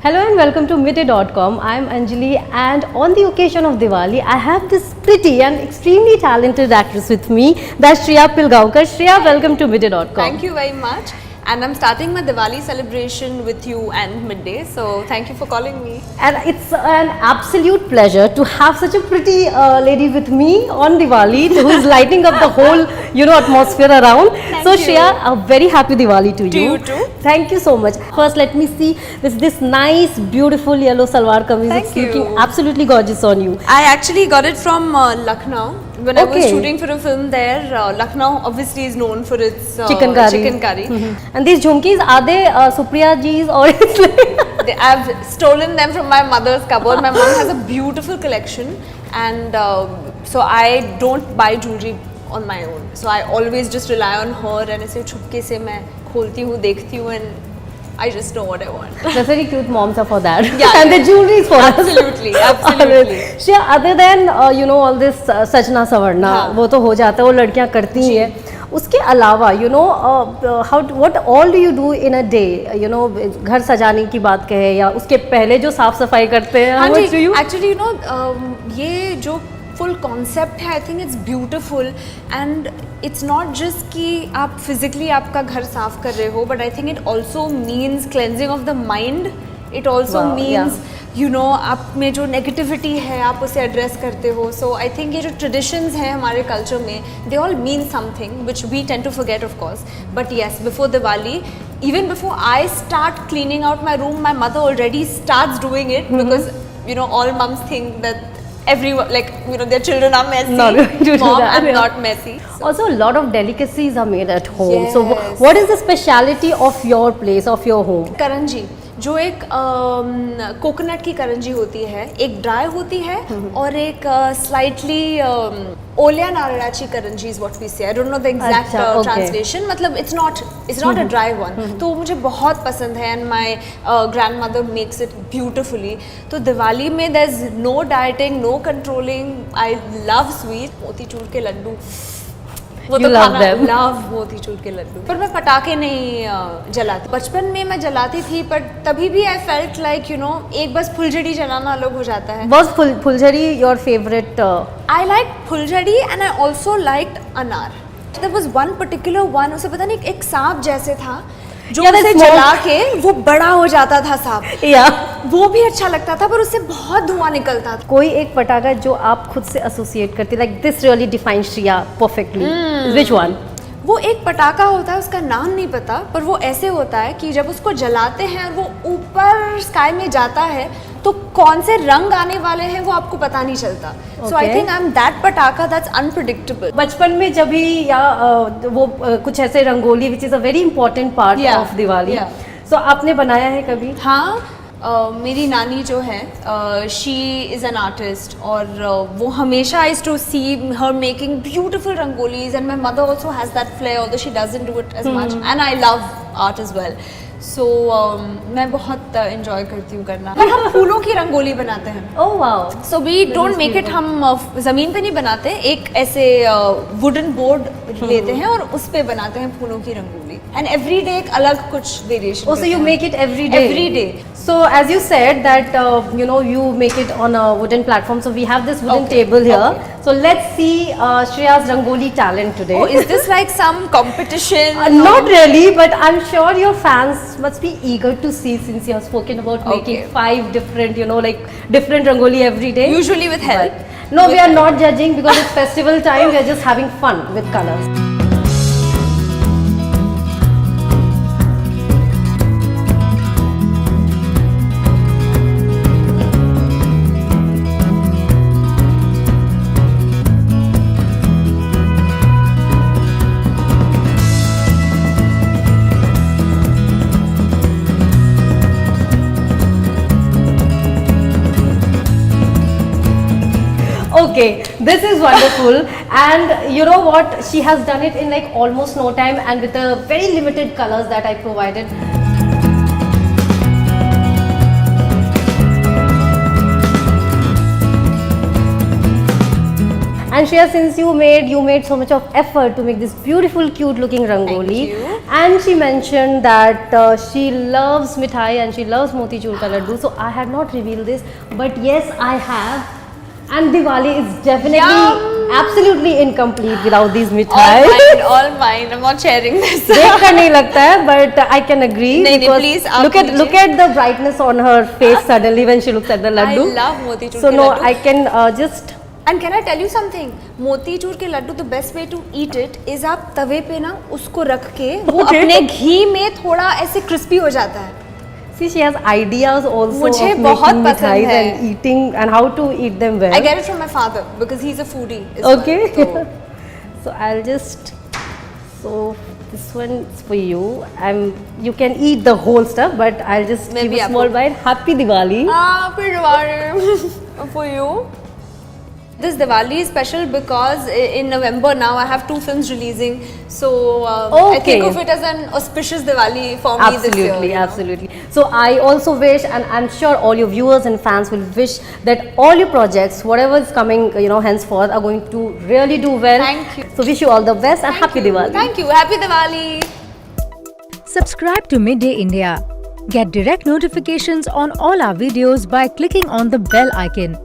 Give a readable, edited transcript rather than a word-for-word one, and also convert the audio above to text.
Hello and welcome to Midday.com. I am Anjali, and on the occasion of Diwali, I have this pretty and extremely talented actress with me, that's Shreya Pilgaonkar. Shreya, welcome to Midday.com. Thank you very much. And I'm starting my Diwali celebration with you and Midday. So thank you for calling me. And it's an absolute pleasure to have such a pretty lady with me on Diwali who is lighting up the whole, atmosphere around. So you. Shreya, a very happy Diwali to you. To you too. Thank you so much. First, let me see this nice, beautiful yellow salwar kameez. Thank It's you. looking absolutely gorgeous on you. I actually got it from Lucknow. When I was Okay. shooting for a film there, Lucknow obviously is known for its Chicken curry. Chicken curry. And these jhumkis, are they Supriya ji's or it's like I've stolen them from my mother's cupboard. My mom has a beautiful collection, and so I don't buy jewelry on my own. So I always just rely on her, and ऐसे छुपके से मैं खोलती हूँ, देखती हूँ, and I just know what I want. That's very cute. Moms are for that. Yeah, And the jewelry is for Absolutely, us. absolutely. Shreya, other than all this सजना सवरना, हाँ. वो तो हो जाता है, वो लड़कियां करती ही हैं. उसके अलावा what all do you do in a day? घर सजाने की बात कहे या उसके पहले जो साफ सफाई करते हैं, हाँ how much do जी, you? एक्चुअली ये जो फुल कॉन्सेप्ट है, I think it's beautiful and it's not just कि आप फिजिकली आपका घर साफ कर रहे हो, but I think it also means cleansing of the mind. It also Wow, means आप में जो नेगेटिविटी है आप उसे एड्रेस करते हो. सो आई थिंक ये जो ट्रेडिशंस हैं हमारे कल्चर में, they all mean something which we tend to forget of course. But yes, before Diwali, even before I start cleaning out my room, my mother already starts doing it because all moms think that everyone their children are messy. Not going to do Mom, that, I'm yeah. not messy. Also, a lot of delicacies are made at home. So, Yes. what is the speciality of your place, of your home? Karanji जो एक coconut की करंजी होती है, एक dry होती है और एक स्लाइटली ओलिया नारळाची Karanji is what we say. I don't know the exact अच्छा, okay. ट्रांसलेशन. मतलब it's not a dry one. तो मुझे बहुत पसंद है and my grandmother makes it beautifully. तो दिवाली में there is no dieting, no controlling. I love sweet. Motichoor के लड्डू, वो You तो love खाना, them. लव मोतीचूर के लड्डू. पर मैं पटाखे नहीं जलाती. बचपन में मैं जलाती थी, पर तभी भी आई फेल्ट लाइक एक बस फुलझड़ी जलाना अलग हो जाता है. Was Fulzari your favorite? I like phuljhadi and I also like anar. There was one particular one, उसे पता नहीं एक सांप जैसे था जो Yeah, उसे that's small. जला के वो बड़ा हो जाता था सांप. Yeah. वो भी अच्छा लगता था, पर उससे बहुत धुआं निकलता था. कोई एक पटाखा जो आप खुद से एसोसिएट करते, like this really define Shreya perfectly, which one? वो एक पटाखा होता है, उसका नाम नहीं पता, पर वो ऐसे होता है कि जब उसको जलाते हैं और वो ऊपर स्काई में जाता है तो कौन से रंग आने वाले हैं वो आपको पता नहीं चलता. सो आई Okay. Think I am that पटाखा दैट्स अनप्रिडिक्टेबल. बचपन में जब भी या कुछ ऐसे rangoli which is a very important part Yeah, of Diwali, yeah. सो आपने बनाया है कभी? हाँ, मेरी नानी जो है शी इज़ एन आर्टिस्ट और वो हमेशा I to see her making beautiful rangolis and my mother also has that flair although she doesn't do it as much and I love art as well. So मैं बहुत enjoy करती हूँ करना. पर हम फूलों की रंगोली बनाते हैं. Oh wow. So we don't make it, हम ज़मीन पे नहीं बनाते, एक ऐसे वुडन बोर्ड लेते हैं और उस पे बनाते हैं फूलों की रंगोली. एंड एवरी डे एक अलग कुछ variation. Also, you make it every day. Every day. So, as you said that you make it on a wooden platform. So we have this wooden Okay, table here. okay. So let's see Shreya's Rangoli talent today. Oh, is this like some competition? Not really, but I'm sure your fans must be eager to see, since you have spoken about making Okay. 5 different, different Rangoli every day. Usually with help. But no, we are not judging because it's festival time. We are just having fun with colors. Okay, this is wonderful, and you know what? She has done it in like almost no time and with a very limited colors that I provided. And Shreya, since you made so much of effort to make this beautiful, cute looking rangoli, Thank you. and she mentioned that she loves mithai and she loves motichur ka laddu. So I had not revealed this, but yes, I have. And Diwali is definitely Yum. absolutely incomplete without these All mithai. mine, all mine. I'm not sharing this. देख कर नहीं लगता है, but I can agree. नहीं, because please, आप look at लीजिए। the brightness on her face suddenly when she looks at the laddu. I love motichur So ke no, laddu. I can just. And can I tell you something? Motichoor के Laddu the best way to eat it is आप तवे पे ना उसको रख के वो Okay. अपने घी में थोड़ा ऐसे क्रिस्पी हो जाता है. See, she has ideas also मुझे of बहुत making पसंद mithais है। and eating and how to eat them well. I get it from my father because he's a foodie. as Okay. well. So, So I'll just. So this one is for you. You can eat the whole stuff, but I'll just Maybe give a आपको- small bite. Happy Diwali. Happy Diwali for you. This Diwali is special because in November now I have 2 films releasing. So I Okay. think of it as an auspicious Diwali for me this year. Absolutely, you know. absolutely. So I also wish, and I'm sure all your viewers and fans will wish that all your projects, whatever is coming, henceforth, are going to really do well. Thank you. So wish you all the best and Thank happy you. Diwali. Thank you. Happy Diwali. Subscribe to Midday India. Get direct notifications on all our videos by clicking on the bell icon.